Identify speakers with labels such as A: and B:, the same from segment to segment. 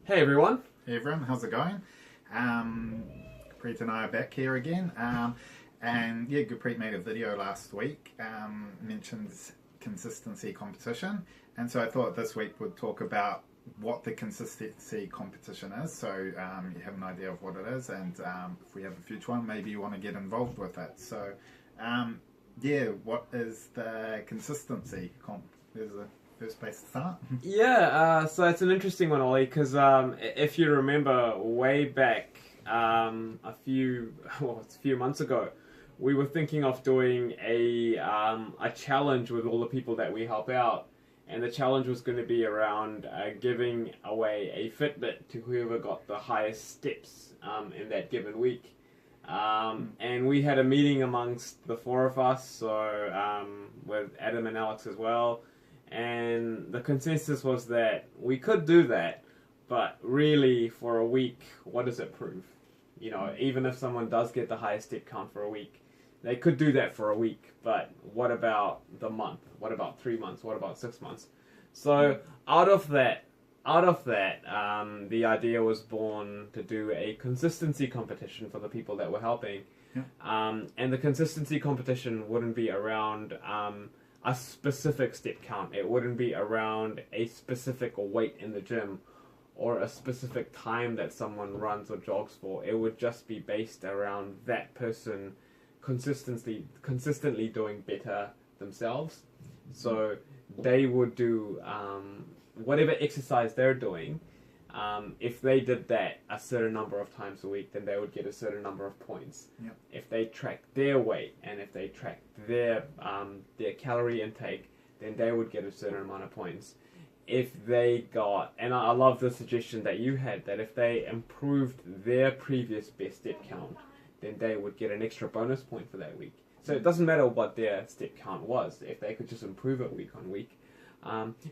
A: Hey everyone.
B: Hey everyone, how's it going? Gurpreet and I are back here again. And yeah, Gurpreet made a video last week, mentions consistency competition. And so I thought this week we'd talk about what the consistency competition is. So you have an idea of what it is. And if we have a future one, maybe you want to get involved with it. So yeah, what is the consistency comp? There's a first place to start.
A: So it's an interesting one, Ollie, because if you remember way back a few months ago, we were thinking of doing a challenge with all the people that we help out, and the challenge was going to be around giving away a Fitbit to whoever got the highest steps in that given week. And we had a meeting amongst the four of us, so with Adam and Alex as well. And the consensus was that we could do that, but really for a week, what does it prove? You know, even if someone does get the highest step count for a week, they could do that for a week, but what about the month? What about 3 months? What about 6 months? So out of that, the idea was born to do a consistency competition for the people that we're helping. And the consistency competition wouldn't be around a specific step count. It wouldn't be around a specific weight in the gym or a specific time that someone runs or jogs for. It would just be based around that person consistently doing better themselves. So they would do whatever exercise they're doing. If they did that a certain number of times a week, then they would get a certain number of points.
B: Yep.
A: If they tracked their weight and if they tracked their calorie intake, then they would get a certain amount of points. If they got, and I love the suggestion that you had, that if they improved their previous best step count, then they would get an extra bonus point for that week. So it doesn't matter what their step count was, if they could just improve it week on week.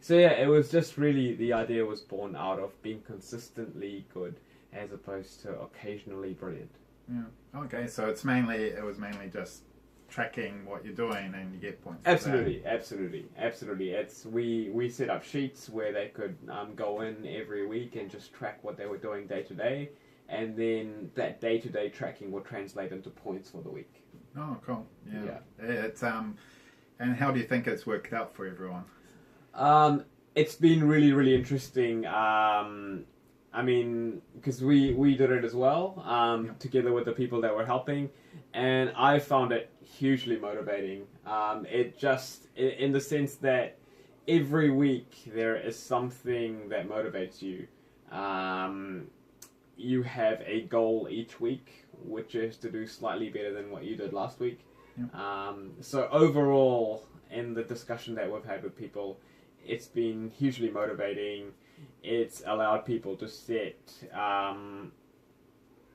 A: It was just really, the idea was born out of being consistently good as opposed to occasionally brilliant.
B: Yeah. Okay, so it was mainly just tracking what you're doing and you get points.
A: Absolutely. It's we set up sheets where they could go in every week and just track what they were doing day to day, and then that day to day tracking will translate into points for the week.
B: Oh, cool. Yeah. It's and how do you think it's worked out for everyone?
A: It's been really, really interesting. I mean, because we did it as well, together with the people that were helping, and I found it hugely motivating. It just, in the sense that every week there is something that motivates you. You have a goal each week, which is to do slightly better than what you did last week. So overall, in the discussion that we've had with people, it's been hugely motivating. It's allowed people to set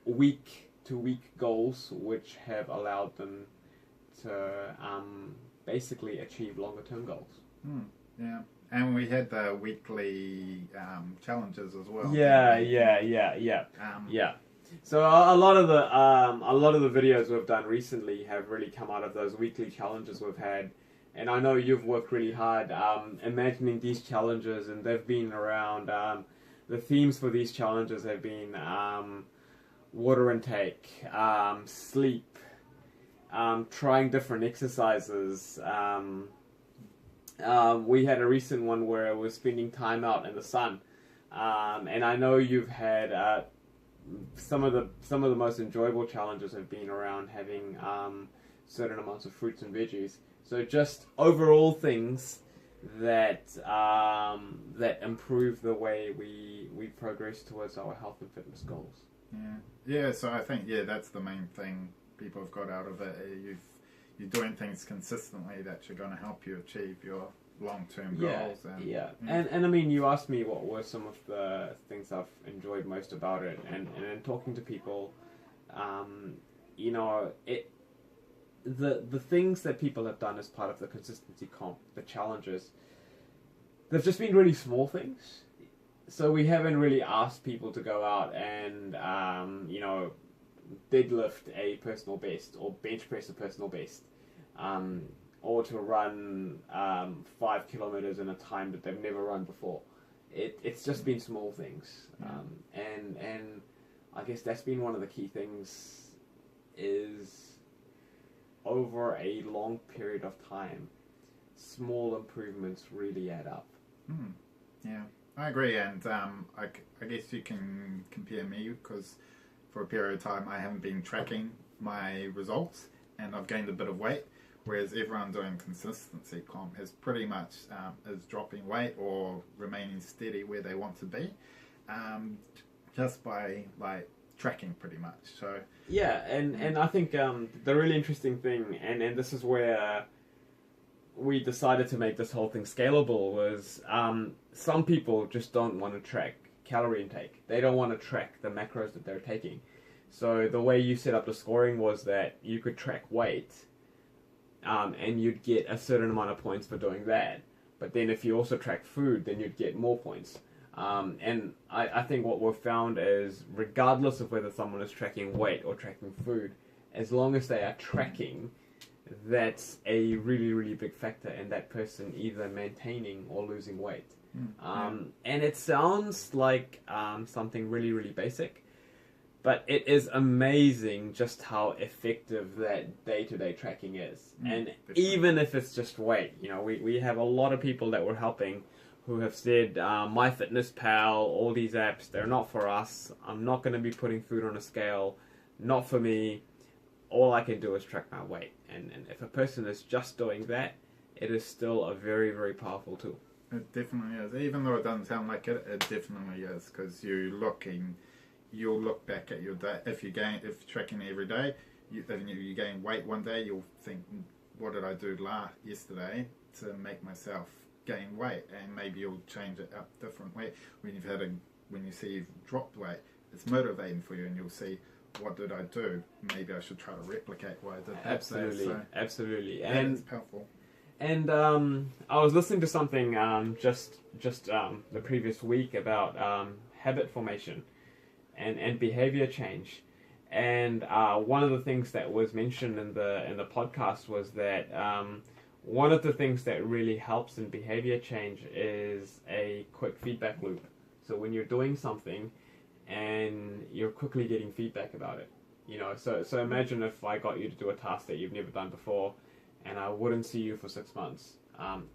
A: week-to-week goals, which have allowed them to basically achieve longer-term goals.
B: Yeah, and we had the weekly challenges as well.
A: Yeah. So a lot of the videos we've done recently have really come out of those weekly challenges we've had. And I know you've worked really hard imagining these challenges, and they've been around, the themes for these challenges have been water intake, sleep, trying different exercises. We had a recent one where it was spending time out in the sun. And I know you've had some of the most enjoyable challenges have been around having certain amounts of fruits and veggies. So just overall things that improve the way we progress towards our health and fitness goals.
B: Yeah. So I think that's the main thing people have got out of it. You're doing things consistently that you're going to help you achieve your long-term goals.
A: And I mean, you asked me what were some of the things I've enjoyed most about it, and in talking to people, the things that people have done as part of the consistency comp, the challenges, they've just been really small things. So we haven't really asked people to go out and deadlift a personal best or bench press a personal best, or to run 5 kilometers in a time that they've never run before. it's just been small things, and I guess that's been one of the key things is over a long period of time, small improvements really add up.
B: Yeah, I agree, and I guess you can compare me because for a period of time I haven't been tracking my results and I've gained a bit of weight, whereas everyone doing consistency comp is pretty much is dropping weight or remaining steady where they want to be, just by like tracking pretty much. So
A: yeah, and I think the really interesting thing, and this is where we decided to make this whole thing scalable, was some people just don't want to track calorie intake. They don't want to track the macros that they're taking. So the way you set up the scoring was that you could track weight, and you'd get a certain amount of points for doing that. But then if you also track food, then you'd get more points. And I think what we've found is, regardless of whether someone is tracking weight or tracking food, as long as they are tracking, that's a really, really big factor in that person either maintaining or losing weight. And it sounds like something really, really basic, but it is amazing just how effective that day-to-day tracking is. And even if it's just weight, you know, we have a lot of people that we're helping who have said, MyFitnessPal, all these apps, they're not for us. I'm not going to be putting food on a scale. Not for me. All I can do is track my weight. And if a person is just doing that, it is still a very, very powerful tool.
B: It definitely is. Even though it doesn't sound like it, it definitely is, because you'll look back at your day. If you're tracking every day, if you gain weight one day, you'll think, what did I do yesterday to make myself gain weight? And maybe you'll change it up differently. When you see you've dropped weight, it's motivating for you, and you'll see, what did I do? Maybe I should try to replicate what I did.
A: Absolutely.
B: And it's powerful.
A: And I was listening to something just the previous week about habit formation and behavior change. And one of the things that was mentioned in the podcast was that one of the things that really helps in behavior change is a quick feedback loop. So when you're doing something and you're quickly getting feedback about it, you know, so imagine if I got you to do a task that you've never done before, and I wouldn't see you for 6 months.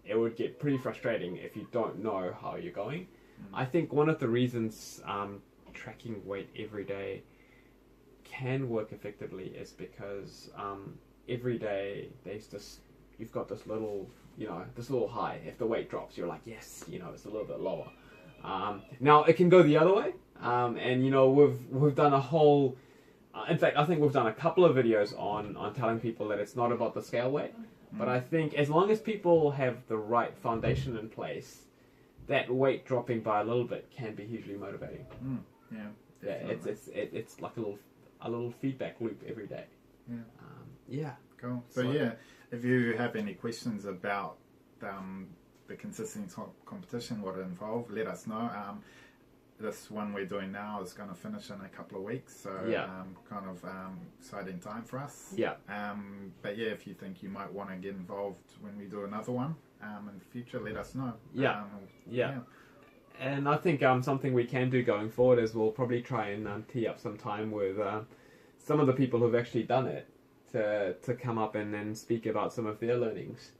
A: It would get pretty frustrating if you don't know how you're going. I think one of the reasons tracking weight every day can work effectively is because every day you've got this little high. If the weight drops, you're like, yes, you know, it's a little bit lower. Now it can go the other way, and you know, we've done a whole. In fact, I think we've done a couple of videos on telling people that it's not about the scale weight, but I think as long as people have the right foundation in place, that weight dropping by a little bit can be hugely motivating. It's like a little feedback loop every day.
B: Cool. So if you have any questions about the consistency competition, what it involved, let us know. This one we're doing now is going to finish in a couple of weeks, so kind of exciting time for us. But if you think you might want to get involved when we do another one in the future, let us know.
A: And I think something we can do going forward is we'll probably try and tee up some time with some of the people who've actually done it to come up and then speak about some of their learnings.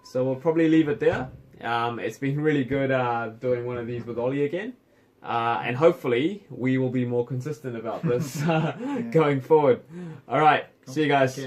A: So we'll probably leave it there. It's been really good doing one of these with Ollie again. And hopefully we will be more consistent about this going forward. All right. See you guys.